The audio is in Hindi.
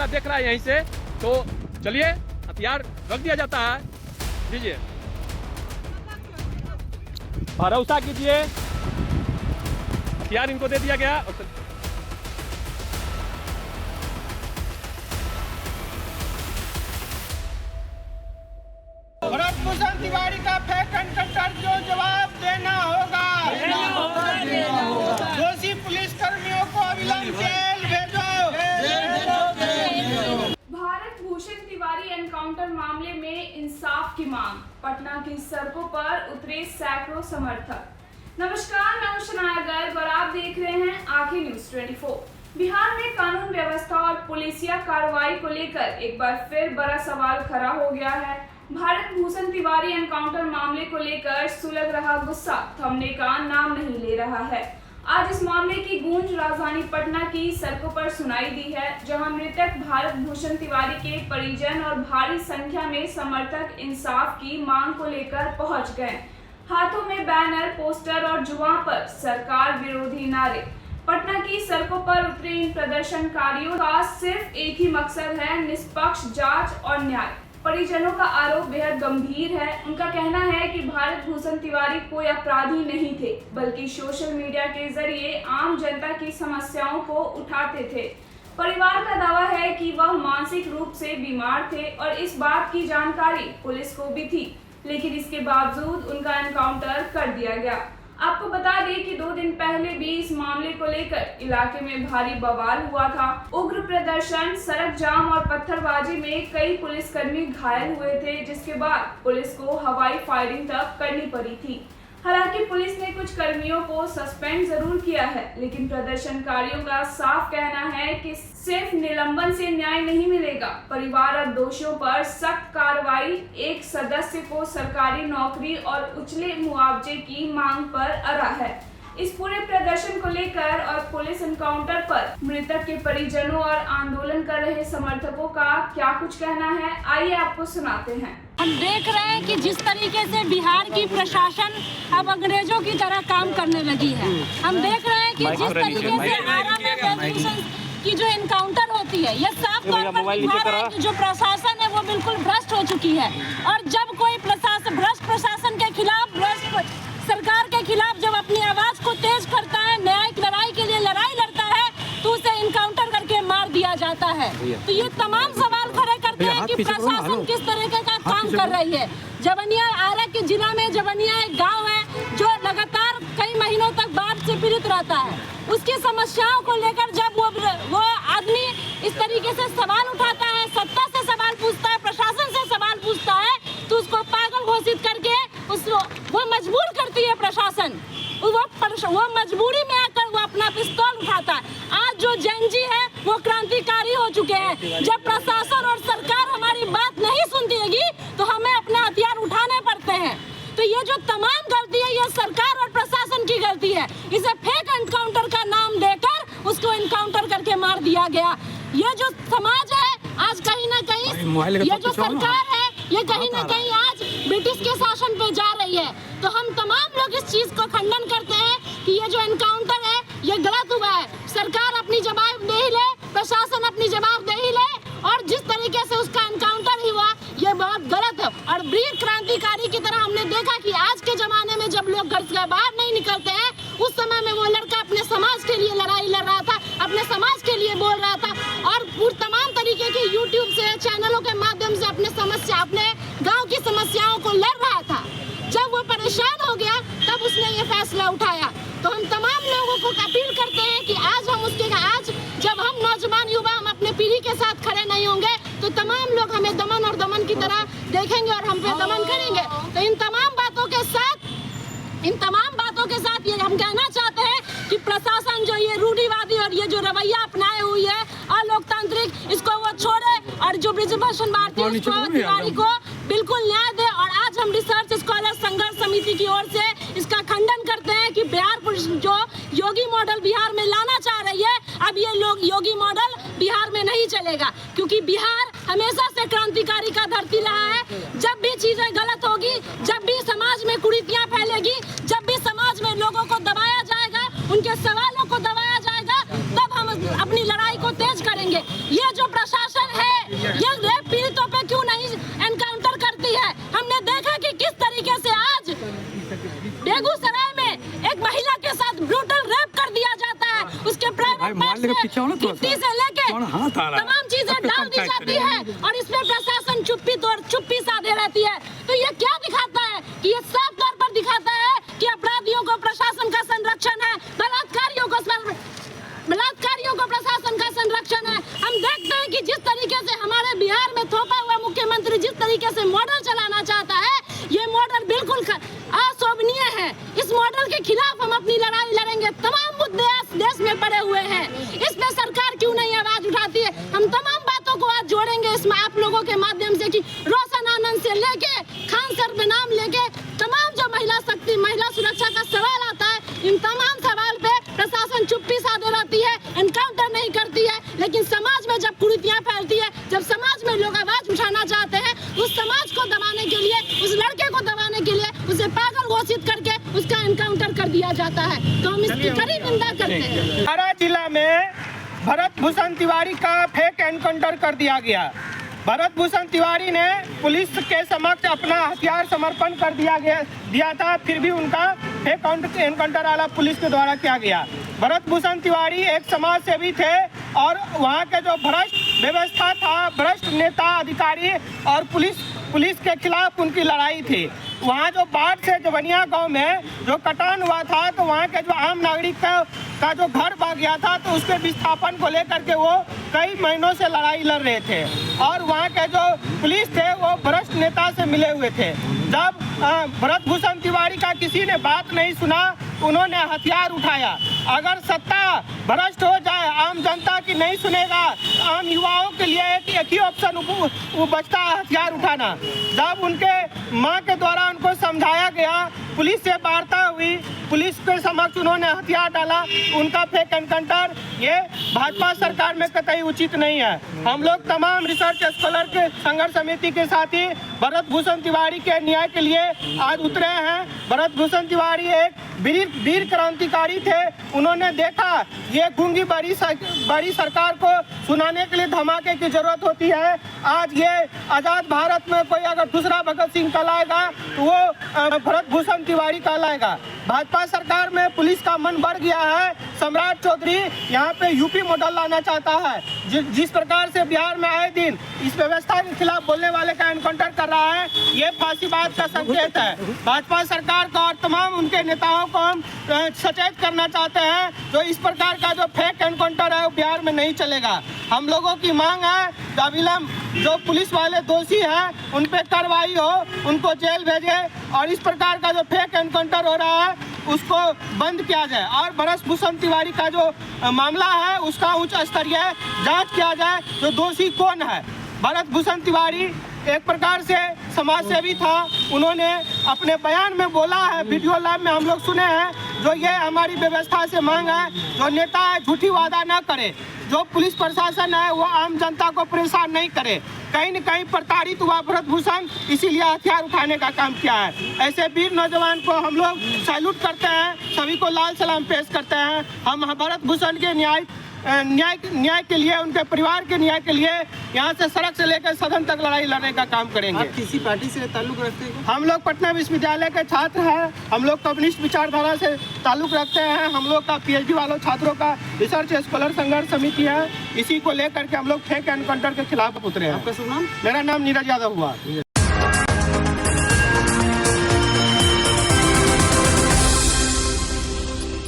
देख रहा है यहीं से, तो चलिए हथियार रख दिया जाता है। दीजिए, भरोसा कीजिए, हथियार इनको दे दिया गया। भरत भूषण तिवारी का फेक एनकाउंटर जो जवाब देना होगा। दोषी पुलिस कर्मियों को अविलंब जेल भेजो। भारत भूषण तिवारी एनकाउंटर मामले में इंसाफ की मांग, पटना की सड़कों पर उतरे सैकड़ों समर्थक। नमस्कार, मैं हूं शनाया गर्ग और आप देख रहे हैं आंखें न्यूज 24। बिहार में कानून व्यवस्था और पुलिसिया कार्रवाई को लेकर एक बार फिर बड़ा सवाल खड़ा हो गया है। भारत भूषण तिवारी एनकाउंटर मामले को लेकर सुलग रहा गुस्सा थमने का नाम नहीं ले रहा है। आज इस मामले की गूंज राजधानी पटना की सड़कों पर सुनाई दी है, जहां मृतक भारत भूषण तिवारी के परिजन और भारी संख्या में समर्थक इंसाफ की मांग को लेकर पहुंच गए। हाथों में बैनर, पोस्टर और जुबान पर सरकार विरोधी नारे। पटना की सड़कों पर उतरे इन प्रदर्शनकारियों का सिर्फ एक ही मकसद है, निष्पक्ष जांच और न्याय। परिजनों का आरोप बेहद गंभीर है। उनका कहना है कि भारत भूषण तिवारी कोई अपराधी नहीं थे, बल्कि सोशल मीडिया के जरिए आम जनता की समस्याओं को उठाते थे। परिवार का दावा है कि वह मानसिक रूप से बीमार थे और इस बात की जानकारी पुलिस को भी थी, लेकिन इसके बावजूद उनका एनकाउंटर कर दिया गया। आपको बता दें कि 2 दिन पहले भी इस मामले को लेकर इलाके में भारी बवाल हुआ था। उग्र प्रदर्शन, सड़क जाम और पत्थरबाजी में कई पुलिसकर्मी घायल हुए थे, जिसके बाद पुलिस को हवाई फायरिंग तक करनी पड़ी थी। हालांकि पुलिस ने कुछ कर्मियों को सस्पेंड जरूर किया है, लेकिन प्रदर्शनकारियों का साफ कहना है कि सिर्फ निलंबन से न्याय नहीं मिलेगा। परिवार और दोषियों पर सख्त कार्रवाई, एक सदस्य को सरकारी नौकरी और उछले मुआवजे की मांग पर अड़ा है। इस पूरे प्रदर्शन को लेकर और पुलिस एनकाउंटर पर मृतक के परिजनों और आंदोलन कर रहे समर्थकों का क्या कुछ कहना है, आइए आपको सुनाते हैं। हम देख रहे हैं कि जिस तरीके से बिहार की प्रशासन अब अंग्रेजों की तरह काम करने लगी है। हम देख रहे हैं कि जिस तरीके से आरा में रेवोल्यूशन की जो एनकाउंटर होती है, यह साफ तौर पर दिखा रहा है कि जो प्रशासन है वो बिल्कुल भ्रष्ट हो चुकी है। और जब कोई भ्रष्ट प्रशासन के खिलाफ, भ्रष्ट सरकार के खिलाफ जब अपनी आवाज को तेज करता है, न्यायिक लड़ाई के लिए लड़ाई लड़ता है, तो उसे इनकाउंटर करके मार दिया जाता है। तो ये तमाम सवाल खड़े करते हैं कि प्रशासन किस तरीके का काम कर रही है। जवनिया आरा के जिला में जवनिया एक गांव है जो लगातार कई महीनों तक बाढ़ से पीड़ित रहता है। उसकी समस्याओं को लेकर जब वो आदमी इस तरीके से सवाल उठाता है, सत्ता से सवाल पूछता है, प्रशासन से सवाल पूछता है, तो उसको पागल घोषित करके वो मजबूर करती है प्रशासन। वो मजबूरी में आकर वो अपना पिस्तौल उठाता है। आज जो जेनजी है वो क्रांतिकारी हो चुके हैं। जब प्रशासन और सरकार हमारी बात नहीं सुनती तो हमें अपने हथियार उठाने पड़ते हैं। तो ये जो तमाम गलती है, ये सरकार और प्रशासन की गलती है। इसे फेक एनकाउंटर का नाम देकर उसको एनकाउंटर करके मार दिया गया। ये जो समाज है आज कहीं ना कहीं, ये जो सरकार है ये कहीं ना कहीं आज ब्रिटिश के शासन पे जा रही है। तो हम तमाम लोग इस चीज को खंडन करते हैं कि ये जो एनकाउंटर है ये गलत हुआ है। सरकार अपनी जवाबदेही ले, प्रशासन अपनी जवाबदेही ले, और जिस तरीके से उसका एनकाउंटर ही हुआ ये बहुत गलत है। और वीर क्रांतिकारी की तरह हमने देखा कि आज के जमाने में जब लोग घर से बाहर नहीं निकलते हैं, उस समय में वो लड़का अपने समाज के लिए लड़ाई लड़ रहा था, अपने समाज के लिए बोल रहा था और तमाम तरीके के यूट्यूब से, चैनलों के माध्यम से अपने गाँव की समस्याओं को लड़ रहा था। जब वो परेशान हो गया तब उसने ये फैसला उठाया। तो हम तमाम लोगों को अपील करते हैं कि आज जब हम नौजवान युवा हम अपने पीढ़ी के साथ खड़े नहीं होंगे तो तमाम लोग हमें दमन और दमन की तरह देखेंगे और हम पे दमन करेंगे। तो इन तमाम बातों के साथ ये हम कहना चाहते हैं कि प्रशासन जो ये रूढ़िवादी और ये जो रवैया अपनाए हुई है अलोकतांत्रिक, इसको वो छोड़े और जो ब्रिजभूषण भारती तिवारी को बिल्कुल न्याय दे। और आज हम रिसर्च स्कॉलर संघर्ष समिति की ओर से इसका खंडन करते हैं कि बिहार पुलिस जो योगी मॉडल बिहार में लाना चाह रही है, अब ये लोग योगी मॉडल बिहार में नहीं चलेगा, क्योंकि बिहार हमेशा से क्रांतिकारी का धरती रहा है। जब भी चीजें गलत होगी, जब भी समाज में कुरीतियां फैलेगी, जब भी समाज में लोगों को दबाया जाएगा, उनके सवालों को दबाया जाएगा, तब हम अपनी लड़ाई को तेज करेंगे। ये जो प्रशासन एक महिला के साथ ब्रूटल रेप कर दिया जाता है, उसके प्राइवेट पार्ट से गिट्टी से लेके तमाम चीजें डाल दी जाती है और इसमें प्रशासन चुप्पी साधे रहती है। तो ये क्या दिखाता है कि ये साफ तौर पर दिखाता है कि अपराधियों को प्रशासन का संरक्षण है, बलात्कारियों को प्रशासन का संरक्षण है। हम देखते हैं कि जिस तरीके से हमारे बिहार में थोपा हुआ मुख्यमंत्री जिस तरीके से मॉडल चलाना चाहता है, ये मॉडल बिल्कुल अशोभनीय है। इस मॉडल के खिलाफ हम अपनी लड़ाई लड़ेंगे। तमाम मुद्दे देश में पड़े हुए हैं, इस पे सरकार क्यों नहीं आवाज उठाती है? हम तमाम बातों को आज जोड़ेंगे इसमें आप लोगों के माध्यम से कि रोशन आनंद से लेके खान सर पे नाम लेके तमाम जो महिला शक्ति, महिला सुरक्षा का सवाल आता है, इन तमाम सवाल पे प्रशासन चुप्पी साधे रहती है, एनकाउंटर नहीं करती है। लेकिन समाज में जब कुरीतियां फैलती है, जब समाज में लोग आवाज उठाना चाहते हैं, उस समाज को दबाने के लिए, उस लड़के को दबाने के लिए उसे पागल घोषित करके उसका एनकाउंटर कर दिया जाता है। तो हम इसकी कड़ी निंदा करते हैं। आरा जिला में भरत भूषण तिवारी का फेक एनकाउंटर कर दिया गया। भरत भूषण तिवारी ने पुलिस के समक्ष अपना हथियार समर्पण कर दिया था, फिर भी उनका फेक एनकाउंटर आला पुलिस के द्वारा किया गया। भरत भूषण तिवारी एक समाज सेवी थे और वहाँ के जो भ्रष्ट व्यवस्था था, भ्रष्ट नेता अधिकारी और पुलिस के खिलाफ उनकी लड़ाई थी। वहाँ जो बाढ़ से जवनिया गांव में जो कटान हुआ था, तो वहाँ के जो आम नागरिक का जो घर बह गया था, तो उसके विस्थापन को लेकर के वो कई महीनों से लड़ाई लड़ रहे थे और वहाँ के जो पुलिस थे वो भ्रष्ट नेता से मिले हुए थे। जब भरत भूषण तिवारी का किसी ने बात नहीं सुना, उन्होंने हथियार उठाया। अगर सत्ता भ्रष्ट हो जाए, आम जनता की नहीं सुनेगा, आम युवाओं के लिए एक ही ऑप्शन वो बचता है, हथियार उठाना। जब उनके मां के द्वारा उनको समझाया गया, पुलिस से वार्ता हुई, पुलिस के समक्ष उन्होंने हथियार डाला, उनका फेक एनकाउंटर ये भाजपा सरकार में कतई उचित नहीं है। हम लोग तमाम रिसर्च स्कॉलर के संघर्ष समिति के साथी भरत भूषण तिवारी के न्याय के लिए आज उतरे हैं। भरत भूषण तिवारी एक वीर क्रांतिकारी थे। उन्होंने देखा ये गूंगी बड़ी सरकार को सुनाने के लिए धमाके की जरूरत होती है। आज ये आजाद भारत में कोई अगर दूसरा भगत सिंह कहलाएगा तो वो भरत भूषण तिवारी कहलाएगा। भाजपा सरकार में पुलिस का मन बढ़ गया है। सम्राट चौधरी यहाँ पे यूपी मॉडल लाना चाहता है। जिस प्रकार से बिहार में आए दिन इस व्यवस्था के खिलाफ बोलने वाले का एनकाउंटर कर रहा है, ये फांसीवाद का संकेत है। भाजपा सरकार का और तमाम उनके नेताओं को हम सचेत करना चाहते हैं, जो इस प्रकार का जो फेक एनकाउंटर है वो बिहार में नहीं चलेगा। हम लोगों की मांग है अविलंब जो पुलिस वाले दोषी हैं उन पे कार्रवाई हो, उनको जेल भेजे और इस प्रकार का जो फेक एनकाउंटर हो रहा है उसको बंद किया जाए और भरत भूषण तिवारी का जो मामला है उसका उच्च स्तरीय जांच किया जाए, जो दोषी कौन है। भरत भूषण तिवारी एक प्रकार से समाज सेवी था। उन्होंने अपने बयान में बोला है, वीडियो लाइव में हम लोग सुने हैं, जो ये हमारी व्यवस्था से मांग है, जो नेता है झूठी वादा ना करे, जो पुलिस प्रशासन है वो आम जनता को परेशान नहीं करे। कहीं न कहीं प्रताड़ित हुआ भरत भूषण, इसीलिए हथियार उठाने का काम किया है। ऐसे वीर नौजवान को हम लोग सैल्यूट करते हैं, सभी को लाल सलाम पेश करते हैं। हम भरत भूषण के न्याय के लिए, उनके परिवार के न्याय के लिए यहाँ से सड़क से लेकर सदन तक लड़ाई लड़ने का काम करेंगे। आप किसी पार्टी से ताल्लुक रखते हैं? हम लोग पटना विश्वविद्यालय के छात्र हैं। हम लोग कम्युनिस्ट विचारधारा से ताल्लुक रखते हैं। हम लोग का पीएचडी वालों छात्रों का रिसर्च स्कॉलर संघर्ष समिति है। इसी को लेकर के हम लोग फेक एनकाउंटर के खिलाफ उतरे हैं। आपका शुभ नाम? मेरा नाम नीरज यादव हुआ।